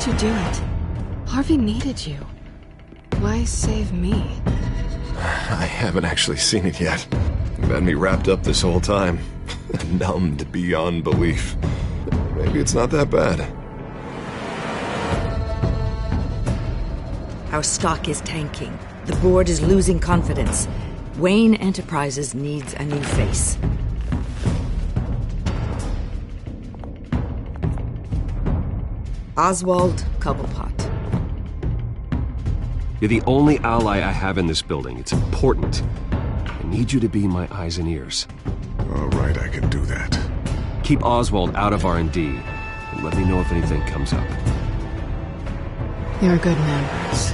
you do it? Harvey needed you. Why save me? I haven't actually seen it yet. You've had me wrapped up this whole time. Numbed beyond belief. Maybe it's not that bad. Our stock is tanking. The board is losing confidence. Wayne Enterprises needs a new face. Oswald Cobblepot. You're the only ally I have in this building. It's important. I need you to be my eyes and ears. All right, I can do that. Keep Oswald out of R&D, and let me know if anything comes up. You're a good man, Bruce.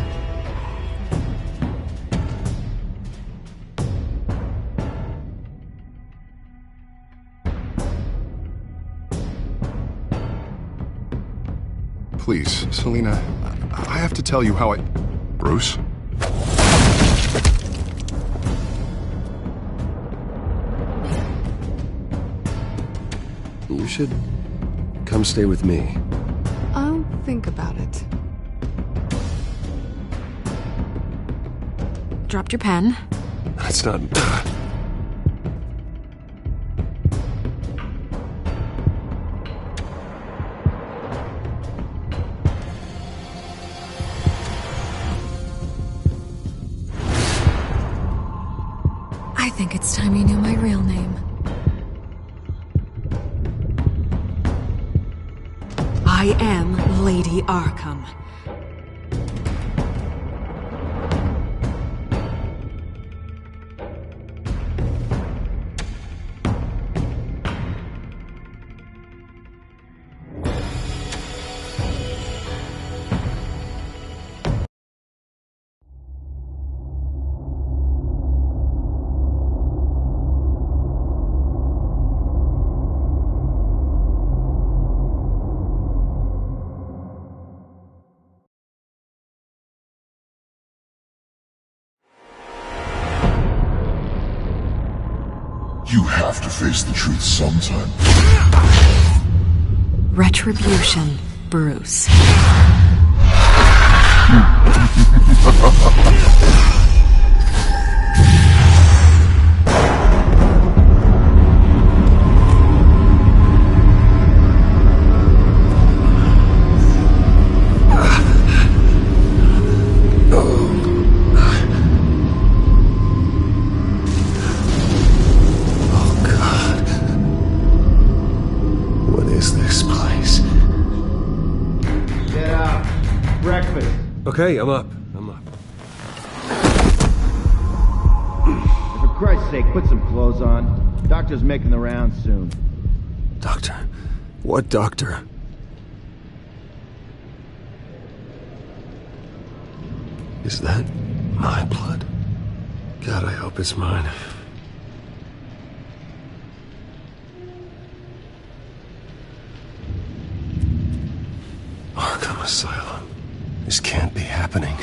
Please, Selina, I have to tell you how I... Bruce? You should come stay with me. I'll think about it. Dropped your pen. That's not... I think it's time you knew my real name. I am Lady Arkham. You have to face the truth sometime. Retribution, Bruce. Okay, I'm up. For Christ's sake, put some clothes on. Doctor's making the rounds soon. Doctor? What doctor? Is that my blood? God, I hope it's mine. Arkham Asylum. This can't be happening.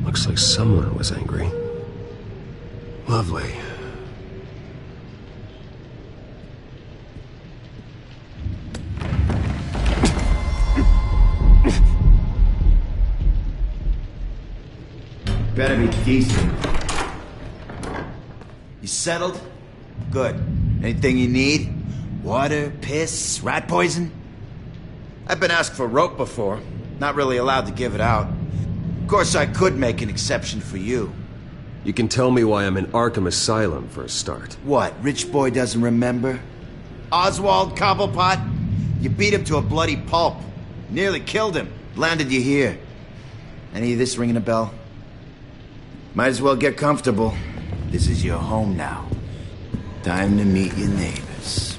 Looks like someone was angry. Lovely. Better be decent. You settled? Good. Anything you need? Water, piss, rat poison? I've been asked for rope before. Not really allowed to give it out. Of course, I could make an exception for you. You can tell me why I'm in Arkham Asylum for a start. What, rich boy doesn't remember? Oswald Cobblepot? You beat him to a bloody pulp. Nearly killed him. Landed you here. Any of this ringing a bell? Might as well get comfortable. This is your home now. Time to meet your neighbors.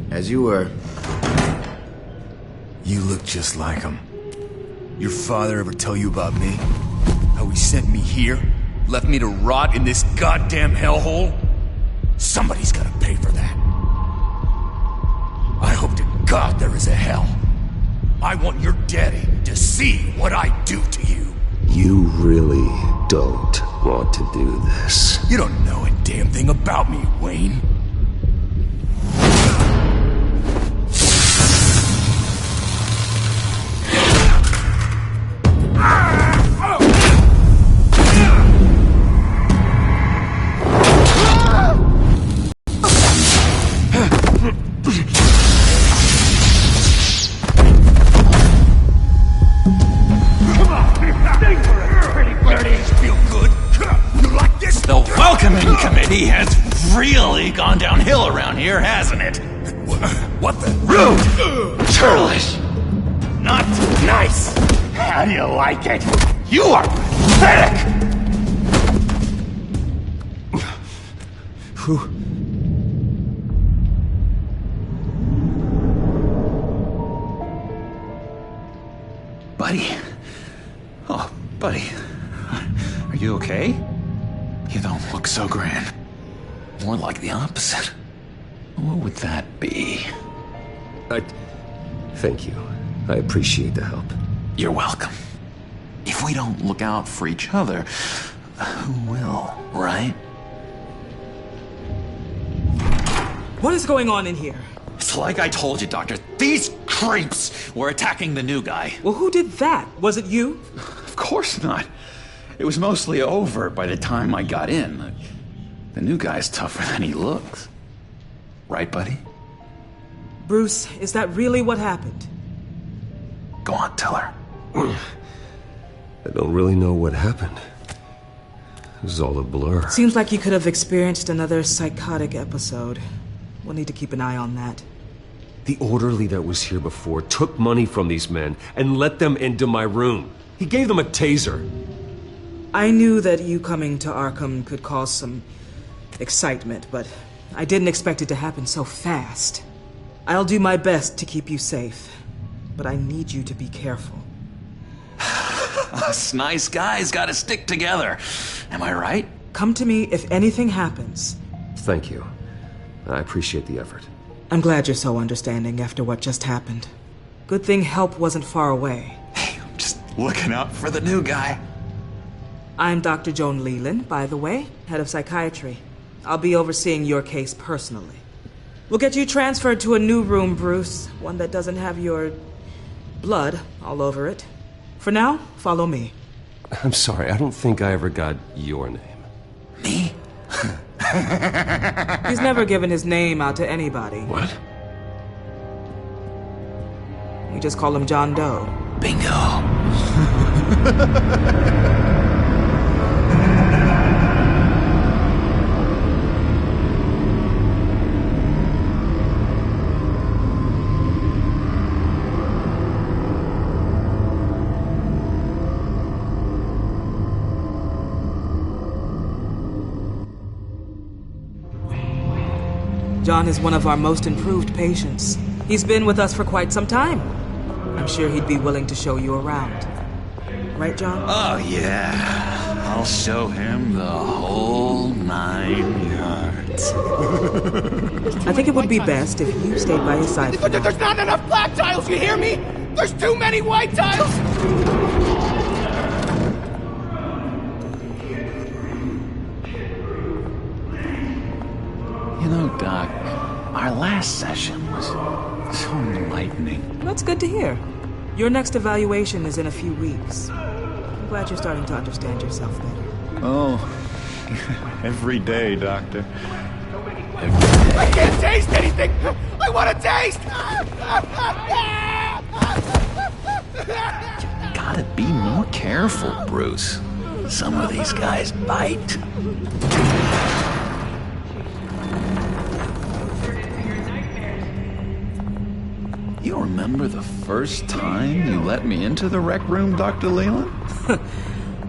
As you were. just like him. Your father ever tell you about me? How he sent me here? Left me to rot in this goddamn hellhole? Somebody's gotta pay for that. I hope to God there is a hell. I want your daddy to see what I do to you. You really don't want to do this. You don't know a damn thing about me, Wayne. He has really gone downhill around here, hasn't it? What the? Rude! Churlish! Not nice! How do you like it? You are pathetic! Who? Buddy. Oh, buddy. Are you okay? You don't look so grand. More like the opposite. What would that be? Thank you. I appreciate the help. You're welcome. If we don't look out for each other, who will, right? What is going on in here? It's like I told you, Doctor. These creeps were attacking the new guy. Well, who did that? Was it you? Of course not. It was mostly over by the time I got in. The new guy's tougher than he looks. Right, buddy? Bruce, is that really what happened? Go on, tell her. I don't really know what happened. It was all a blur. Seems like you could have experienced another psychotic episode. We'll need to keep an eye on that. The orderly that was here before took money from these men and let them into my room. He gave them a taser. I knew that you coming to Arkham could cause some excitement, but I didn't expect it to happen so fast. I'll do my best to keep you safe, but I need you to be careful. Us nice guys gotta stick together. Am I right? Come to me if anything happens. Thank you. I appreciate the effort. I'm glad you're so understanding after what just happened. Good thing help wasn't far away. Hey, I'm just looking out for the new guy. I'm Dr. Joan Leland, by the way, head of psychiatry. I'll be overseeing your case personally. We'll get you transferred to a new room, Bruce. One that doesn't have your blood all over it. For now, follow me. I'm sorry, I don't think I ever got your name. Me? He's never given his name out to anybody. What? We just call him John Doe. Bingo. John is one of our most improved patients. He's been with us for quite some time. I'm sure he'd be willing to show you around. Right, John? Oh, yeah. I'll show him the whole 9 yards. I think it would be best if you stayed by his side. There's not enough black tiles, you hear me? There's too many white tiles! You know, Doc, our last session was so enlightening. That's good to hear. Your next evaluation is in a few weeks. I'm glad you're starting to understand yourself better. Oh, every day, Doctor. Every day. I can't taste anything! I want to taste! Gotta be more careful, Bruce. Some of these guys bite. You remember the first time you let me into the rec room, Dr. Leland?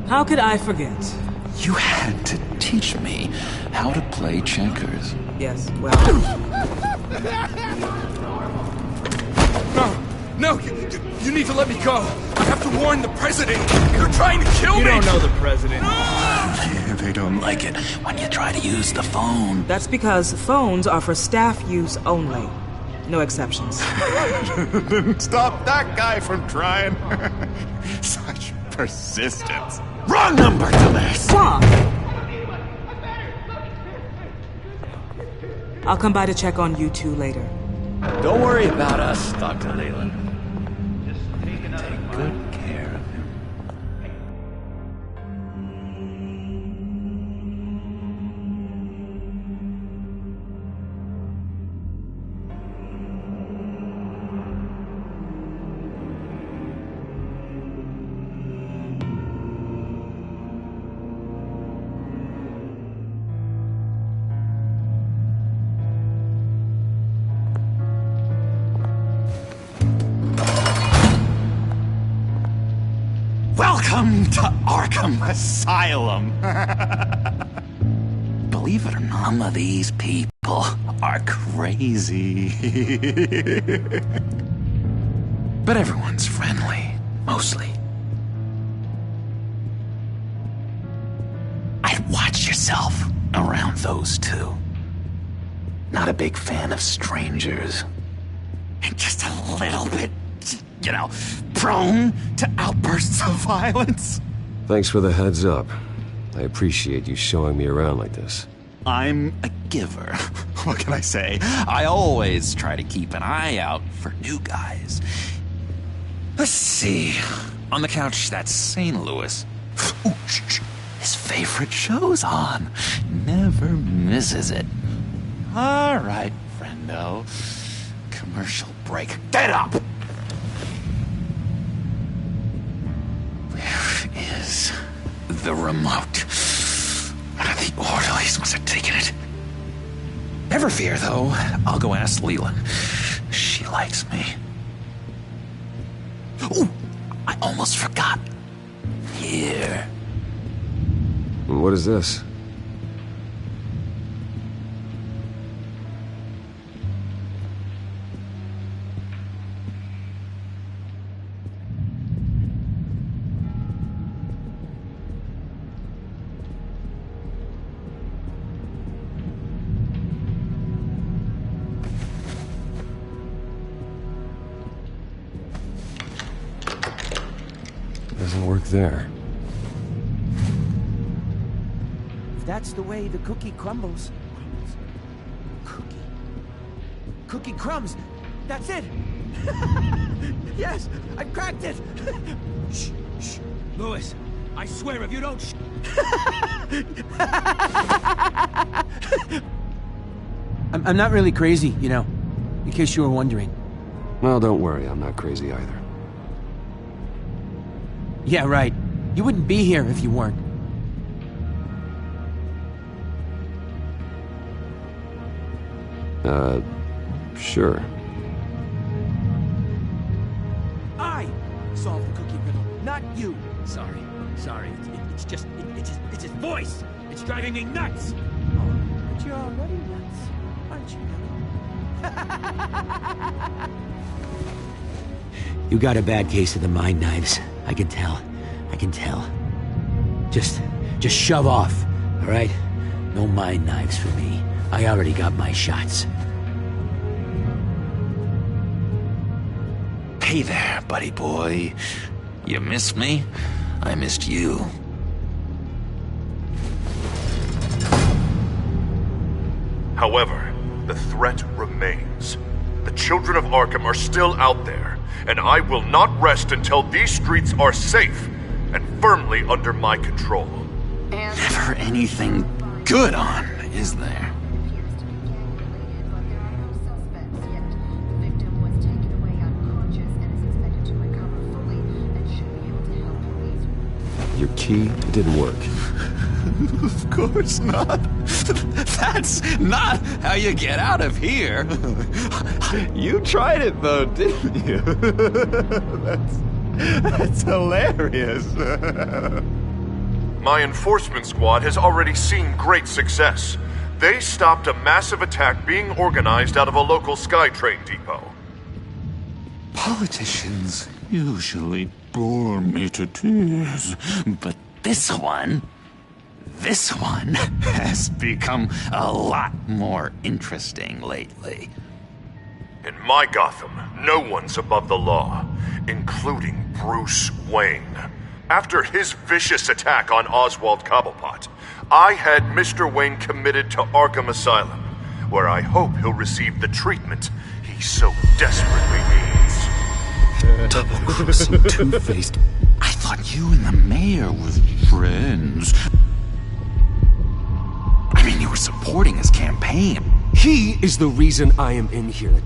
How could I forget? You had to teach me how to play checkers. Yes, well... No, You need to let me go. I have to warn the president. You're trying to kill me. You don't know the president. Yeah, they don't like it when you try to use the phone. That's because phones are for staff use only. No exceptions. Stop that guy from trying. Such persistence. Wrong number, dumbass! John! I'll come by to check on you two later. Don't worry about us, Dr. Leland. Just take good care of him. Welcome to Arkham Asylum. Believe it or not, some of these people are crazy. But everyone's friendly, mostly. I'd watch yourself around those two. Not a big fan of strangers. And just a little bit, you know, prone to outbursts of violence. Thanks for the heads up. I appreciate you showing me around like this. I'm a giver. What can I say? I always try to keep an eye out for new guys. Let's see. On the couch, that's St. Louis. Ooh, his favorite show's on. Never misses it. All right, friendo. Commercial break. Get up! Where is the remote? One of the orderlies must have taken it. Never fear, though. I'll go ask Leland. She likes me. Ooh, I almost forgot. Here. What is this? Doesn't work there. If that's the way the cookie crumbles. Cookie crumbs. That's it. Yes, I cracked it. Shh, shh. Louis, I swear if you don't I'm not really crazy, you know, in case you were wondering. Well, don't worry, I'm not crazy either. Yeah, right. You wouldn't be here if you weren't. Sure. I solved the cookie riddle, not you. Sorry. It's just his voice. It's driving me nuts. Oh, but you're already nuts, aren't you? You got a bad case of the mind knives. I can tell. Just shove off, all right? No mind knives for me. I already got my shots. Hey there, buddy boy. You missed me? I missed you. However, the threat remains. The children of Arkham are still out there, and I will not rest until these streets are safe and firmly under my control. Never anything good on, is there? Your key didn't work. Of course not. That's not how you get out of here. You tried it though, didn't you? That's hilarious. My enforcement squad has already seen great success. They stopped a massive attack being organized out of a local SkyTrain depot. Politicians usually bore me to tears, but this one has become a lot more interesting lately. In my Gotham, no one's above the law, including Bruce Wayne. After his vicious attack on Oswald Cobblepot, I had Mr. Wayne committed to Arkham Asylum, where I hope he'll receive the treatment he so desperately needs. Double-crossing, two-faced. I thought you and the mayor were friends. I mean, you were supporting his campaign. He is the reason I am in here.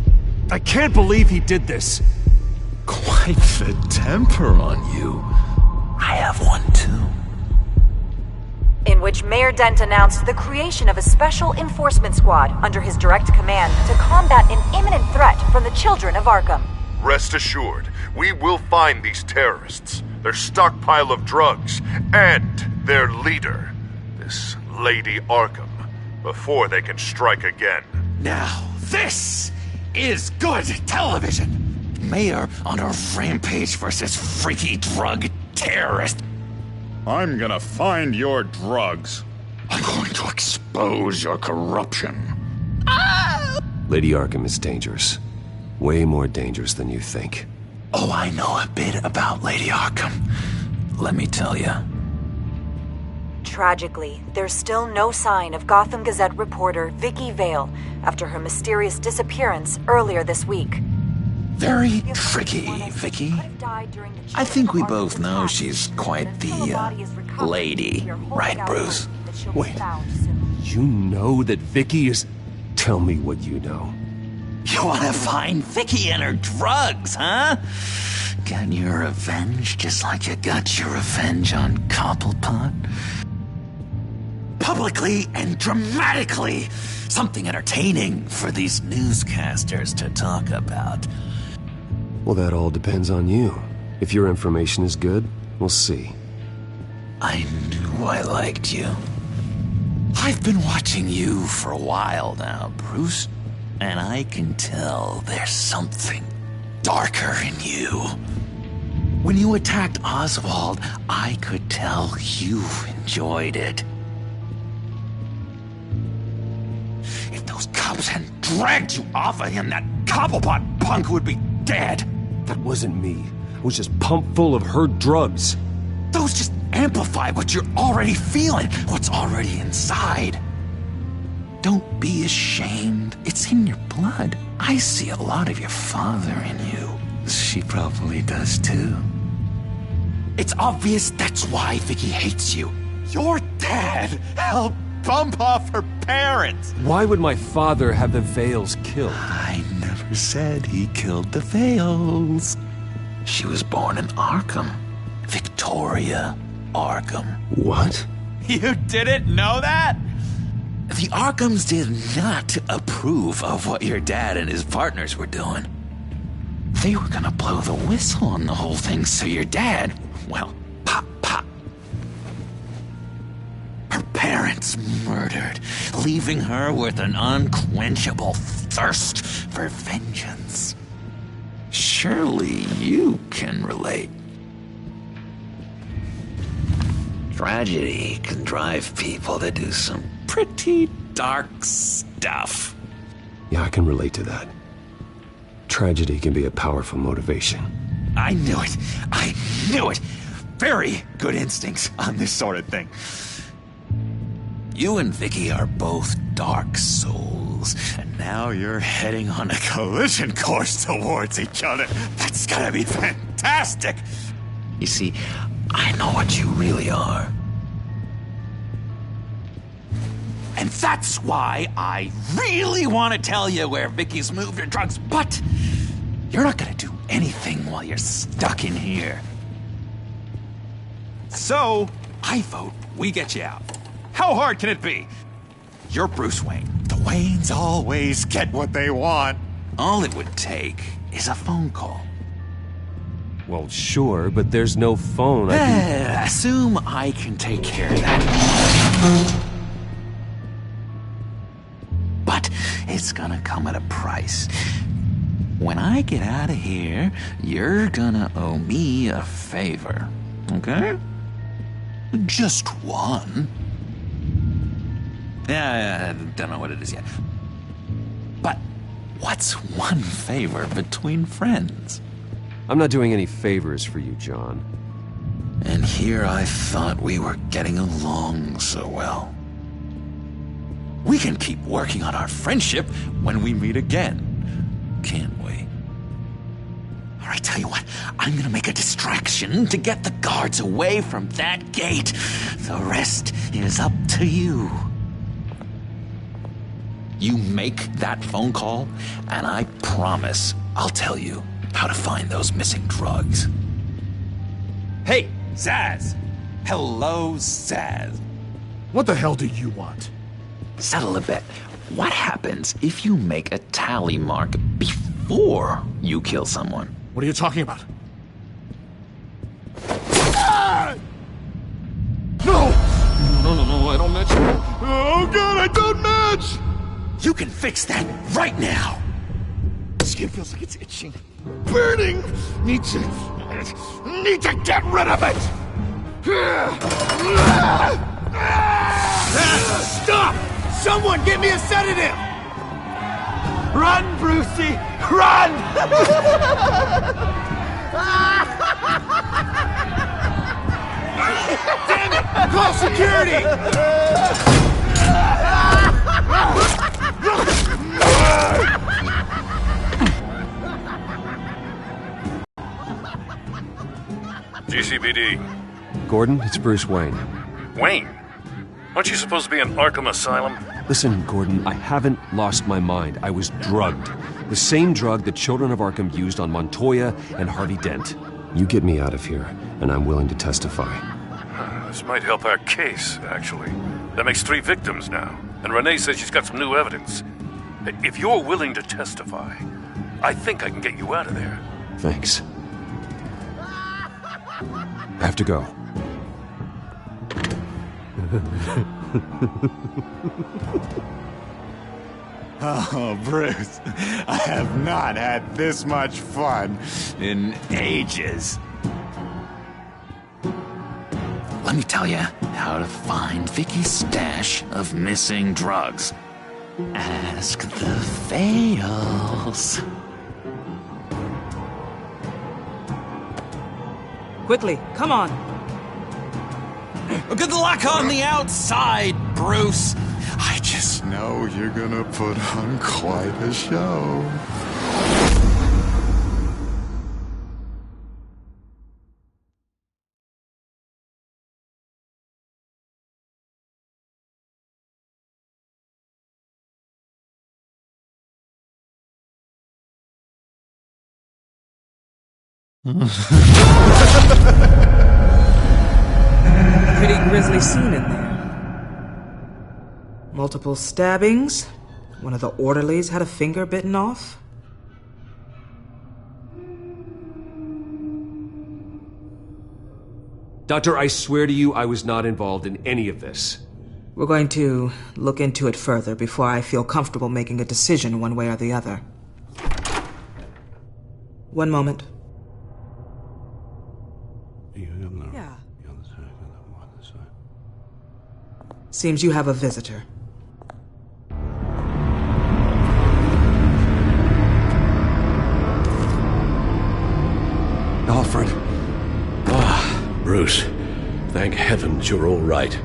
I can't believe he did this. Quite the temper on you. I have one too. In which Mayor Dent announced the creation of a special enforcement squad under his direct command to combat an imminent threat from the children of Arkham. Rest assured, we will find these terrorists, their stockpile of drugs, and their leader, this Lady Arkham, before they can strike again. Now, this is good television. Mayor on a rampage versus freaky drug terrorist. I'm gonna find your drugs. I'm going to expose your corruption. Lady Arkham is dangerous. Way more dangerous than you think. Oh, I know a bit about Lady Arkham. Let me tell you. Tragically, there's still no sign of Gotham Gazette reporter Vicky Vale after her mysterious disappearance earlier this week. Very tricky, Vicky. I think we both know she's quite the, lady, right, Bruce? Wait, you know that Vicky is... Tell me what you know. You want to find Vicky and her drugs, huh? Get your revenge just like you got your revenge on Cobblepot? Publicly and dramatically! Something entertaining for these newscasters to talk about. Well, that all depends on you. If your information is good, we'll see. I knew I liked you. I've been watching you for a while now, Bruce, and I can tell there's something darker in you. When you attacked Oswald, I could tell you enjoyed it. If those cops hadn't dragged you off of him, that Cobblepot punk would be dead. That wasn't me. It was just pumped full of her drugs. Those just amplify what you're already feeling, what's already inside. Don't be ashamed. It's in your blood. I see a lot of your father in you. She probably does too. It's obvious that's why Vicky hates you. Your dad helped bump off her parents. Why would my father have the Vales killed? I never said he killed the Vales. She was born in Arkham. Victoria Arkham. What? You didn't know that? The Arkhams did not approve of what your dad and his partners were doing. They were gonna blow the whistle on the whole thing, so your dad, well, pop. Her parents murdered, leaving her with an unquenchable thirst for vengeance. Surely you can relate. Tragedy can drive people to do some pretty dark stuff. Yeah, I can relate to that. Tragedy can be a powerful motivation. I knew it. I knew it. Very good instincts on this sort of thing. You and Vicky are both dark souls, and now you're heading on a collision course towards each other. That's gonna be fantastic. You see, I know what you really are. And that's why I really want to tell you where Vicky's moved her drugs, but you're not gonna do anything while you're stuck in here. So, I vote we get you out. How hard can it be? You're Bruce Wayne. The Waynes always get what they want. All it would take is a phone call. Well, sure, but there's no phone. Assume I can take care of that. But it's gonna come at a price. when I get out of here, you're gonna owe me a favor, okay? Just one. Yeah, I don't know what it is yet. But what's one favor between friends? I'm not doing any favors for you, John. And here I thought we were getting along so well. We can keep working on our friendship when we meet again, can't we? All right, tell you what, I'm gonna make a distraction to get the guards away from that gate. The rest is up to you. You make that phone call, and I promise I'll tell you how to find those missing drugs. Hey, Zsasz! Hello, Zsasz. What the hell do you want? Settle a bet. What happens if you make a tally mark before you kill someone? What are you talking about? No! No, I don't match. Oh god, I don't match! You can fix that right now! Skin feels like it's itching. Burning! Need to get rid of it! Stop! Someone get me a sedative! Run, Brucey! Run! Damn it! Call security! GCPD. Gordon, it's Bruce Wayne. Wayne? Aren't you supposed to be in Arkham Asylum? Listen, Gordon, I haven't lost my mind. I was drugged. The same drug the Children of Arkham used on Montoya and Harvey Dent. You get me out of here, and I'm willing to testify. This might help our case, actually. That makes 3 victims now, and Renee says she's got some new evidence. If you're willing to testify, I think I can get you out of there. Thanks. I have to go. Oh, Bruce, I have not had this much fun in ages. Let me tell you how to find Vicky's stash of missing drugs. Ask the Fails. Quickly, come on. Good luck on the outside, Bruce. I just know you're gonna put on quite a show. Pretty grisly scene in there. Multiple stabbings. One of the orderlies had a finger bitten off. Doctor, I swear to you I was not involved in any of this. We're going to look into it further before I feel comfortable making a decision one way or the other. One moment. Yeah. Seems you have a visitor. Alfred. Bruce, thank heavens you're all right.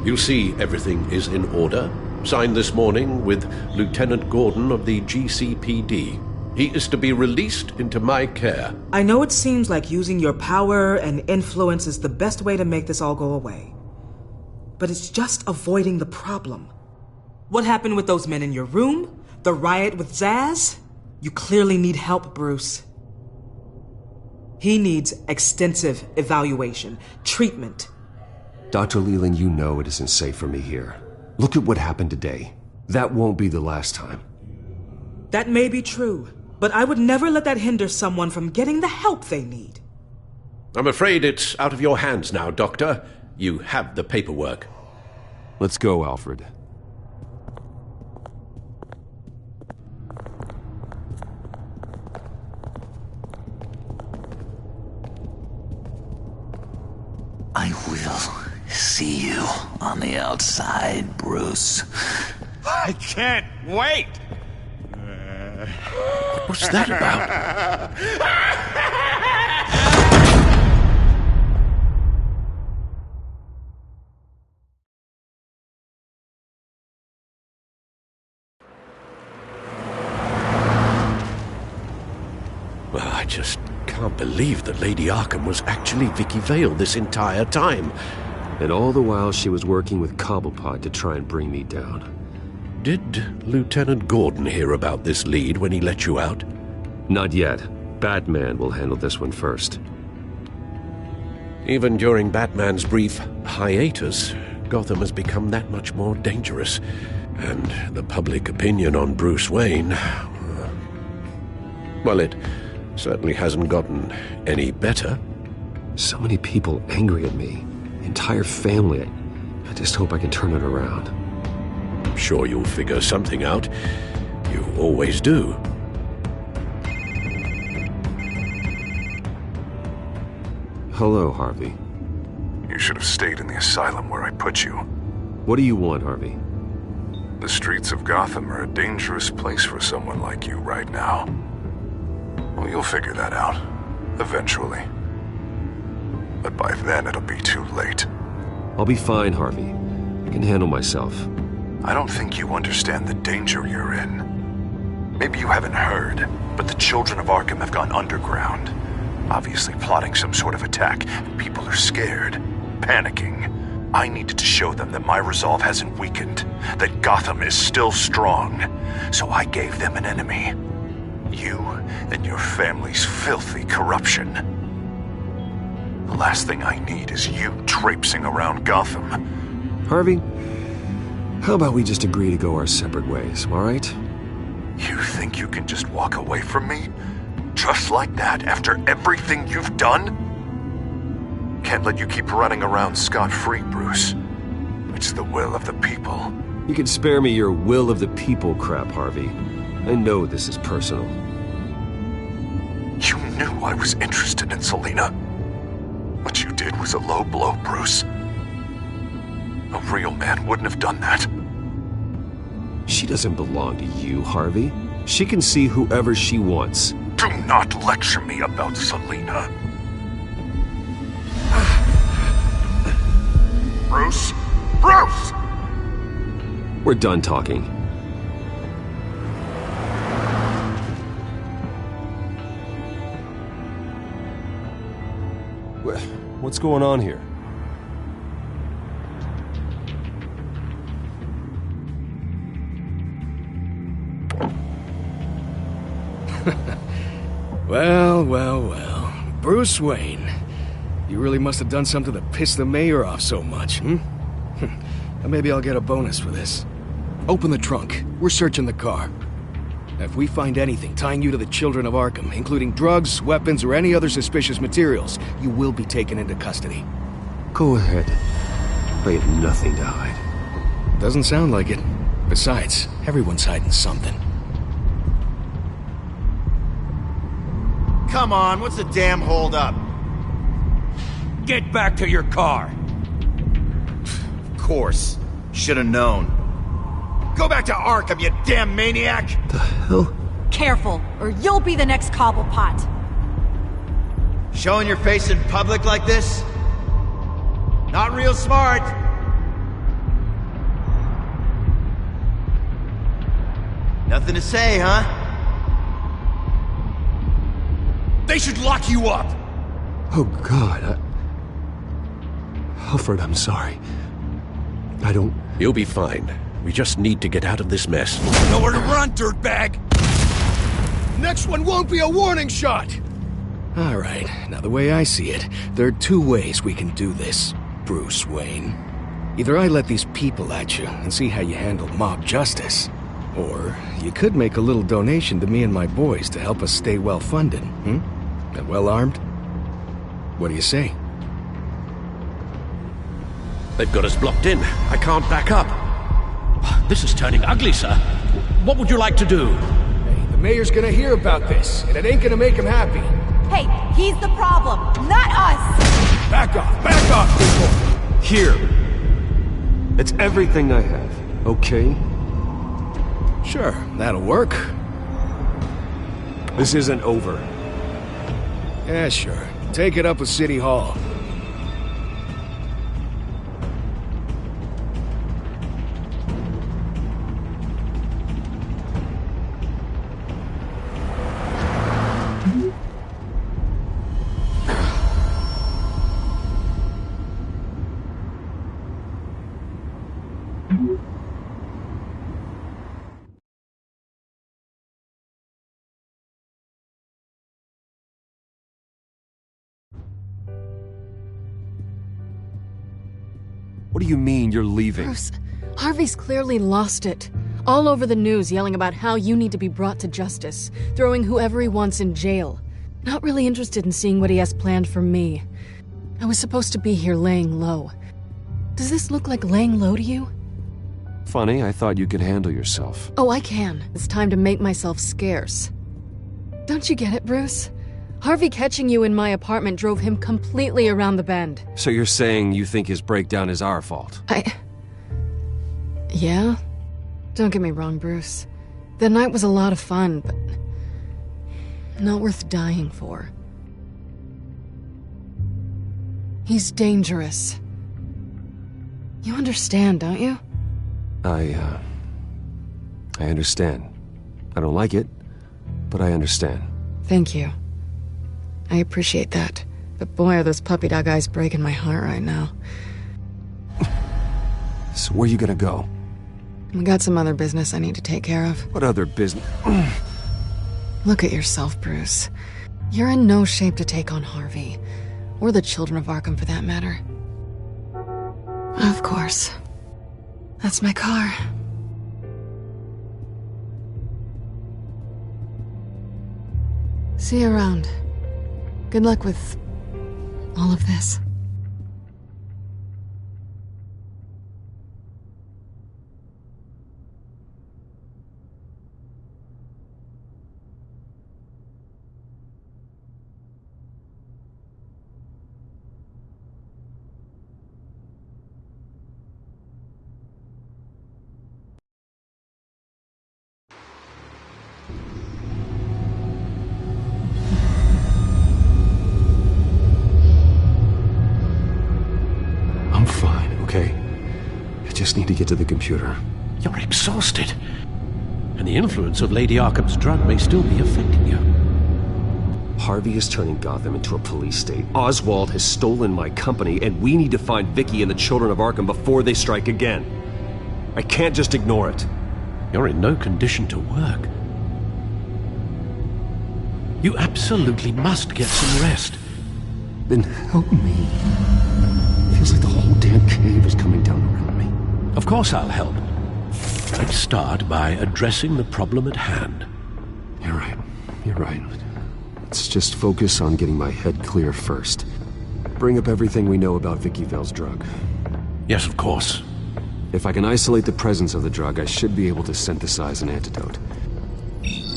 You see everything is in order. Signed this morning with Lieutenant Gordon of the GCPD. He is to be released into my care. I know it seems like using your power and influence is the best way to make this all go away. But it's just avoiding the problem. What happened with those men in your room? The riot with Zsasz? You clearly need help, Bruce. He needs extensive evaluation, treatment. Dr. Leland, you know it isn't safe for me here. Look at what happened today. That won't be the last time. That may be true, but I would never let that hinder someone from getting the help they need. I'm afraid it's out of your hands now, Doctor. You have the paperwork. Let's go, Alfred. We'll see you on the outside, Bruce. I can't wait! What's that about? Well, I just can't believe that Lady Arkham was actually Vicky Vale this entire time. And all the while she was working with Cobblepot to try and bring me down. Did Lieutenant Gordon hear about this lead when he let you out? Not yet. Batman will handle this one first. Even during Batman's brief hiatus, Gotham has become that much more dangerous. And the public opinion on Bruce Wayne... well, it certainly hasn't gotten any better. So many people angry at me. Entire family. I just hope I can turn it around. I'm sure you'll figure something out. You always do. Hello, Harvey. You should have stayed in the asylum where I put you. What do you want, Harvey? The streets of Gotham are a dangerous place for someone like you right now. Well, you'll figure that out. Eventually. But by then, it'll be too late. I'll be fine, Harvey. I can handle myself. I don't think you understand the danger you're in. Maybe you haven't heard, but the children of Arkham have gone underground. Obviously plotting some sort of attack, and people are scared, panicking. I needed to show them that my resolve hasn't weakened, that Gotham is still strong. So I gave them an enemy. You and your family's filthy corruption. The last thing I need is you traipsing around Gotham. Harvey, how about we just agree to go our separate ways, all right? You think you can just walk away from me? Just like that, after everything you've done? Can't let you keep running around scot-free, Bruce. It's the will of the people. You can spare me your will of the people crap, Harvey. I know this is personal. You knew I was interested in Selina. What you did was a low blow, Bruce. A real man wouldn't have done that. She doesn't belong to you, Harvey. She can see whoever she wants. Do not lecture me about Selina. Bruce? Bruce! We're done talking. What's going on here? Well. Bruce Wayne. You really must have done something to piss the mayor off so much, hmm? Maybe I'll get a bonus for this. Open the trunk. We're searching the car. If we find anything tying you to the children of Arkham, including drugs, weapons, or any other suspicious materials, you will be taken into custody. Go ahead. I have nothing to hide. Doesn't sound like it. Besides, everyone's hiding something. Come on, what's the damn holdup? Get back to your car! Of course. Should've known. Go back to Arkham, you damn maniac! The hell? Careful, or you'll be the next Cobblepot. Showing your face in public like this? Not real smart. Nothing to say, huh? They should lock you up! Oh, God, Alfred, I'm sorry. I don't... You'll be fine. We just need to get out of this mess. Nowhere to run, dirtbag! Next one won't be a warning shot! All right, now the way I see it, there are two ways we can do this, Bruce Wayne. Either I let these people at you and see how you handle mob justice, or you could make a little donation to me and my boys to help us stay well-funded, and well-armed. What do you say? They've got us blocked in. I can't back up. This is turning ugly, sir. What would you like to do? Hey, the mayor's gonna hear about this, and it ain't gonna make him happy. Hey, he's the problem, not us! Back off, people! Here. It's everything I have, okay? Sure, that'll work. This isn't over. Yeah, sure. Take it up with City Hall. What do you mean you're leaving? Bruce, Harvey's clearly lost it. All over the news yelling about how you need to be brought to justice, throwing whoever he wants in jail. Not really interested in seeing what he has planned for me. I was supposed to be here laying low. Does this look like laying low to you? Funny, I thought you could handle yourself. Oh, I can. It's time to make myself scarce. Don't you get it, Bruce? Harvey catching you in my apartment drove him completely around the bend. So you're saying you think his breakdown is our fault? Yeah? Don't get me wrong, Bruce. The night was a lot of fun, but not worth dying for. He's dangerous. You understand, don't you? I understand. I don't like it, but I understand. Thank you. I appreciate that. But boy, are those puppy dog eyes breaking my heart right now. So where you gonna go? I got some other business I need to take care of. What other business? Look at yourself, Bruce. You're in no shape to take on Harvey. Or the children of Arkham, for that matter. Of course. That's my car. See you around. Good luck with all of this. I'm fine, okay? I just need to get to the computer. You're exhausted. And the influence of Lady Arkham's drug may still be affecting you. Harvey is turning Gotham into a police state. Oswald has stolen my company, and we need to find Vicky and the children of Arkham before they strike again. I can't just ignore it. You're in no condition to work. You absolutely must get some rest. Then help me. Feels like the whole damn cave is coming down around me. Of course I'll help. Let's start by addressing the problem at hand. You're right. You're right. Let's just focus on getting my head clear first. Bring up everything we know about Vicky Vale's drug. Yes, of course. If I can isolate the presence of the drug, I should be able to synthesize an antidote.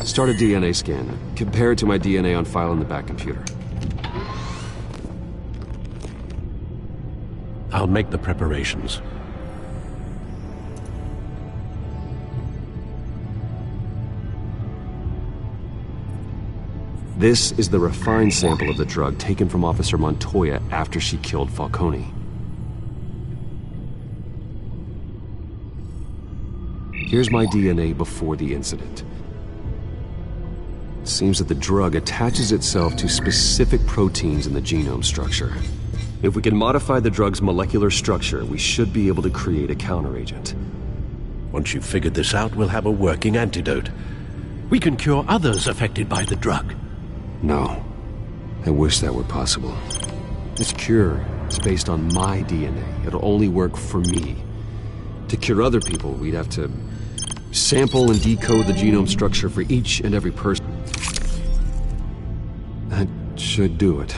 Start a DNA scan. Compare it to my DNA on file in the back computer. I'll make the preparations. This is the refined sample of the drug taken from Officer Montoya after she killed Falcone. Here's my DNA before the incident. It seems that the drug attaches itself to specific proteins in the genome structure. If we can modify the drug's molecular structure, we should be able to create a counteragent. Once you've figured this out, we'll have a working antidote. We can cure others affected by the drug. No. I wish that were possible. This cure is based on my DNA. It'll only work for me. To cure other people, we'd have to sample and decode the genome structure for each and every person. That should do it.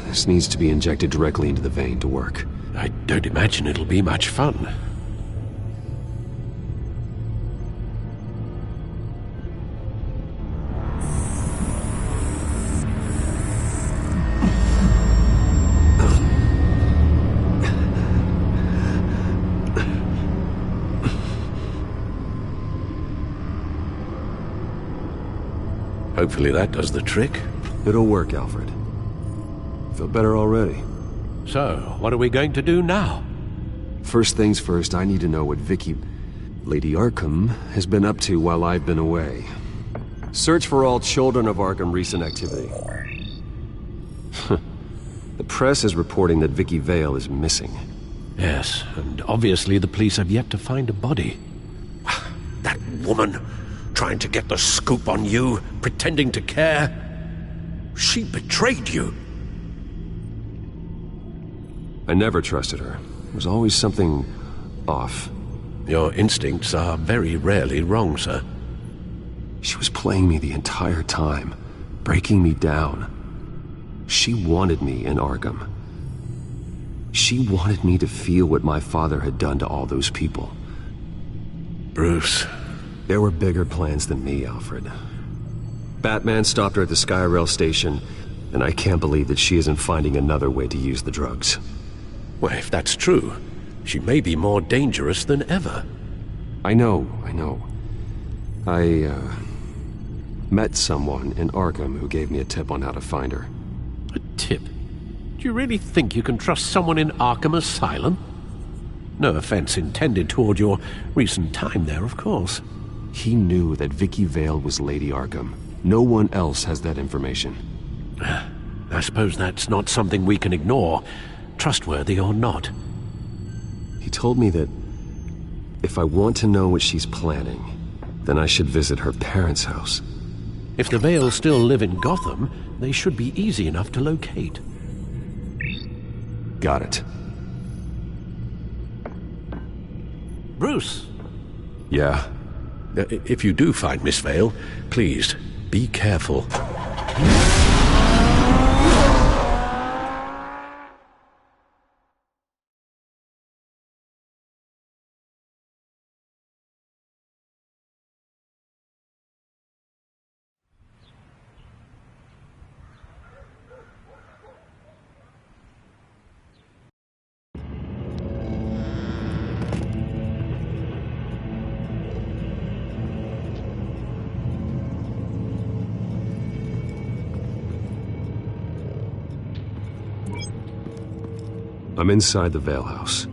This needs to be injected directly into the vein to work. I don't imagine it'll be much fun. Hopefully that does the trick. It'll work, Alfred. Feel better already. So, what are we going to do now? First things first, I need to know what Lady Arkham, has been up to while I've been away. Search for all Children of Arkham recent activity. The press is reporting that Vicky Vale is missing. Yes, and obviously the police have yet to find a body. That woman, trying to get the scoop on you, pretending to care. She betrayed you. I never trusted her. There was always something off. Your instincts are very rarely wrong, sir. She was playing me the entire time, breaking me down. She wanted me in Arkham. She wanted me to feel what my father had done to all those people. Bruce. There were bigger plans than me, Alfred. Batman stopped her at the Skyrail station, and I can't believe that she isn't finding another way to use the drugs. Well, if that's true, she may be more dangerous than ever. I know. I met someone in Arkham who gave me a tip on how to find her. A tip? Do you really think you can trust someone in Arkham Asylum? No offense intended toward your recent time there, of course. He knew that Vicky Vale was Lady Arkham. No one else has that information. I suppose that's not something we can ignore, trustworthy or not. He told me that if I want to know what she's planning, then I should visit her parents' house. If the Vales still live in Gotham, they should be easy enough to locate. Got it. Bruce! Yeah? If you do find Miss Vale, please, be careful. I'm inside the Vale house.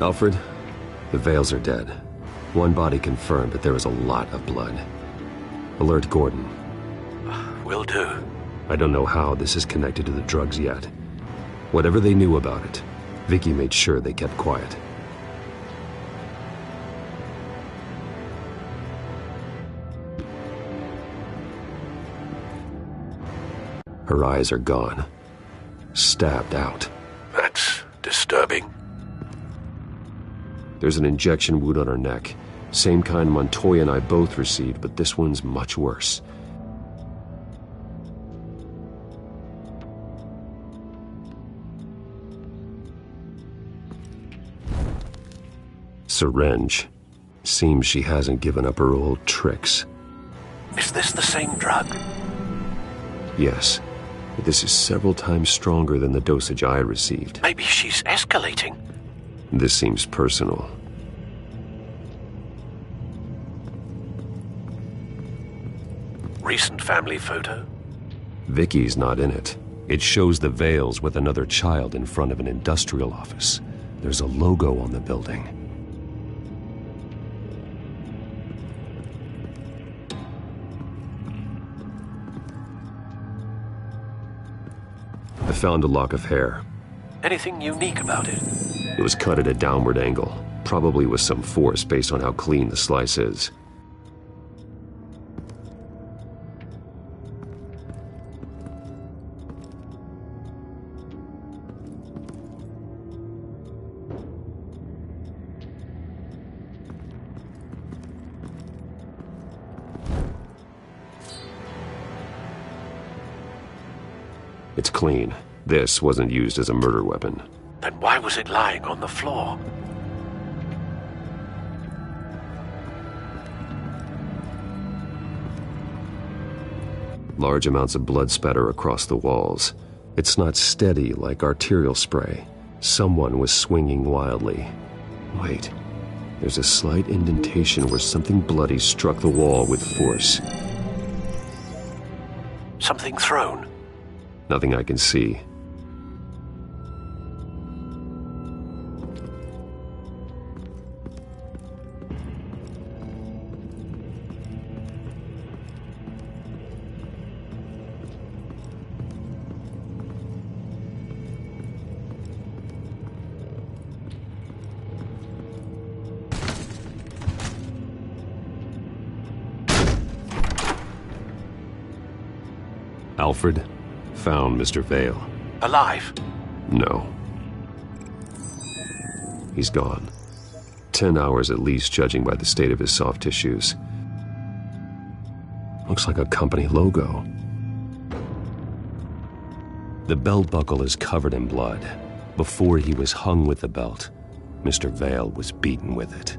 Alfred, the Vales are dead. One body confirmed, but there is a lot of blood. Alert Gordon. Will do. I don't know how this is connected to the drugs yet. Whatever they knew about it, Vicky made sure they kept quiet. Her eyes are gone. Stabbed out. That's disturbing. There's an injection wound on her neck. Same kind Montoya and I both received, but this one's much worse. Syringe. Seems she hasn't given up her old tricks. Is this the same drug? Yes, but this is several times stronger than the dosage I received. Maybe she's escalating. This seems personal. Recent family photo? Vicky's not in it. It shows the Vales with another child in front of an industrial office. There's a logo on the building. I found a lock of hair. Anything unique about it? It was cut at a downward angle, probably with some force based on how clean the slice is. It's clean. This wasn't used as a murder weapon. Then why was it lying on the floor? Large amounts of blood spatter across the walls. It's not steady like arterial spray. Someone was swinging wildly. Wait, there's a slight indentation where something bloody struck the wall with force. Something thrown? Nothing I can see. Alfred found Mr. Vale. Alive? No. He's gone. 10 hours at least, judging by the state of his soft tissues. Looks like a company logo. The belt buckle is covered in blood. Before he was hung with the belt, Mr. Vale was beaten with it.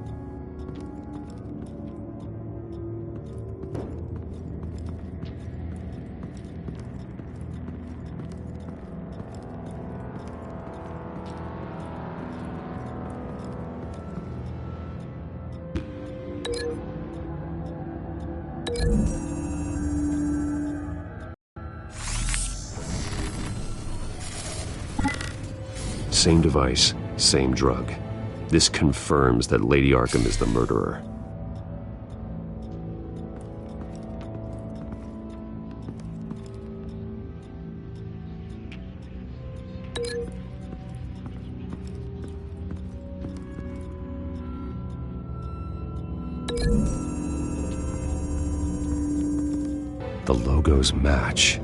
Same device, same drug. This confirms that Lady Arkham is the murderer. The logos match.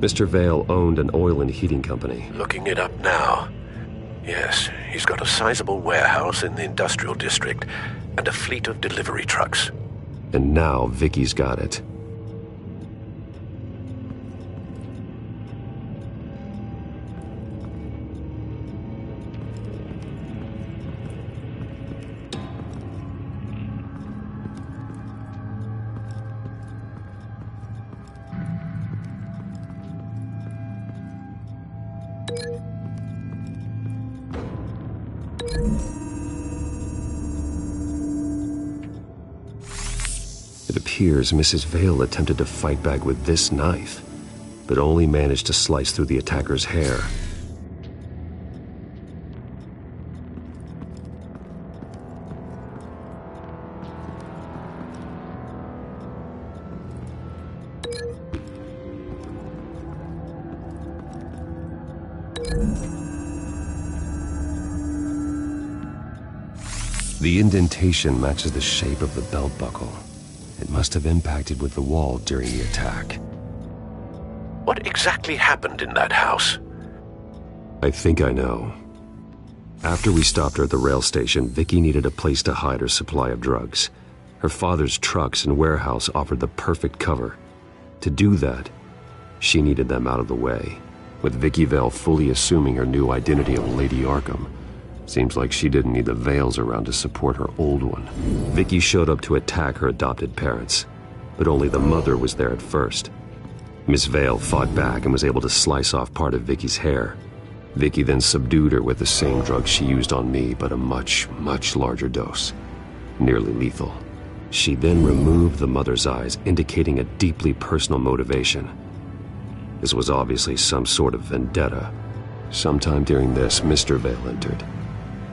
Mr. Vale owned an oil and heating company. Looking it up now. Yes, he's got a sizable warehouse in the industrial district and a fleet of delivery trucks. And now Vicky's got it. It appears Mrs. Vale attempted to fight back with this knife, but only managed to slice through the attacker's hair. The indentation matches the shape of the belt buckle. It must have impacted with the wall during the attack. What exactly happened in that house? I think I know. After we stopped her at the rail station, Vicky needed a place to hide her supply of drugs. Her father's trucks and warehouse offered the perfect cover. To do that, she needed them out of the way, with Vicky Vale fully assuming her new identity of Lady Arkham. Seems like she didn't need the Vales around to support her old one. Vicky showed up to attack her adopted parents, but only the mother was there at first. Miss Vale fought back and was able to slice off part of Vicky's hair. Vicky then subdued her with the same drug she used on me, but a much, much larger dose. Nearly lethal. She then removed the mother's eyes, indicating a deeply personal motivation. This was obviously some sort of vendetta. Sometime during this, Mr. Vale entered.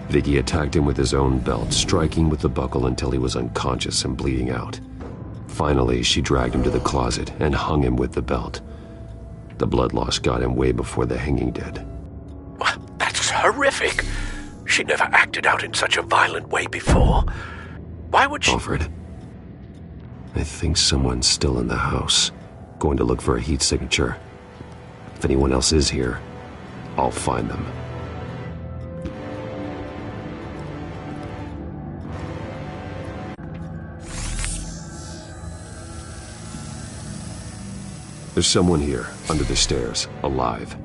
Vicky attacked him with his own belt, striking with the buckle until he was unconscious and bleeding out. Finally, she dragged him to the closet and hung him with the belt. The blood loss got him way before the hanging did. That's horrific. She never acted out in such a violent way before. Why would she... Alfred, I think someone's still in the house. Going to look for a heat signature. If anyone else is here, I'll find them. There's someone here, under the stairs, alive.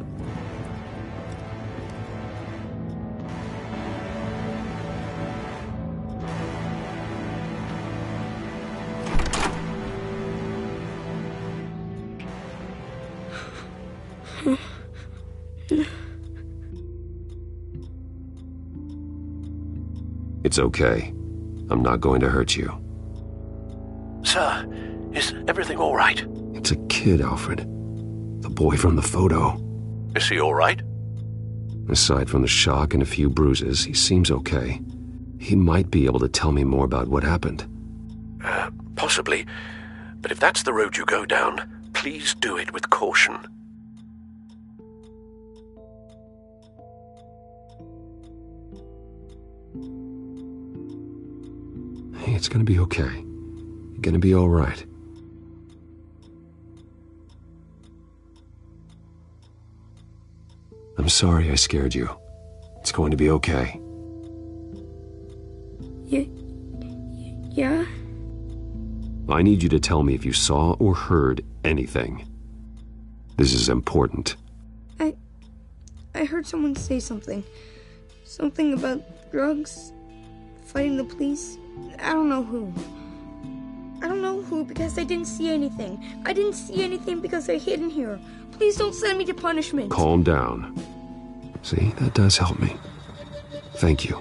It's okay. I'm not going to hurt you. Sir, is everything all right? It's a kid, Alfred. The boy from the photo. Is he all right? Aside from the shock and a few bruises, he seems okay. He might be able to tell me more about what happened. Possibly. But if that's the road you go down, please do it with caution. Hey, it's gonna be okay. You're gonna be all right. I'm sorry I scared you. It's going to be okay. Yeah? I need you to tell me if you saw or heard anything. This is important. I heard someone say something. Something about drugs, fighting the police. I don't know who. I don't know who because I didn't see anything. I didn't see anything because I hid in here. Please don't send me to punishment. Calm down. See, that does help me. Thank you.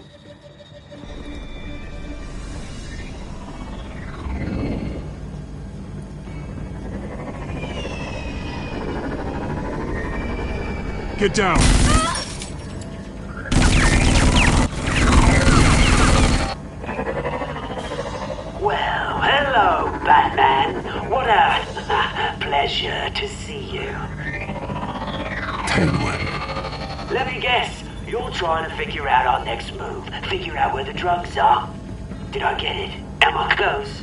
Get down! Well, hello, Batman. What a pleasure to see you. Penguin. Let me guess, you're trying to figure out our next move. Figure out where the drugs are. Did I get it? Am I close?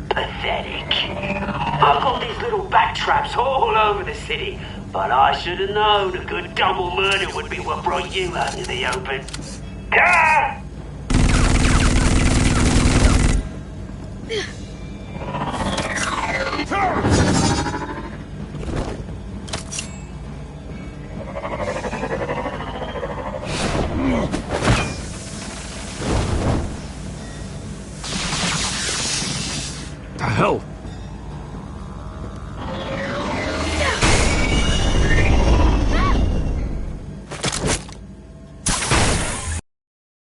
Pathetic. I've got these little bat traps all over the city, but I should have known a good double murder would be what brought you out in the open. Ah! The hell?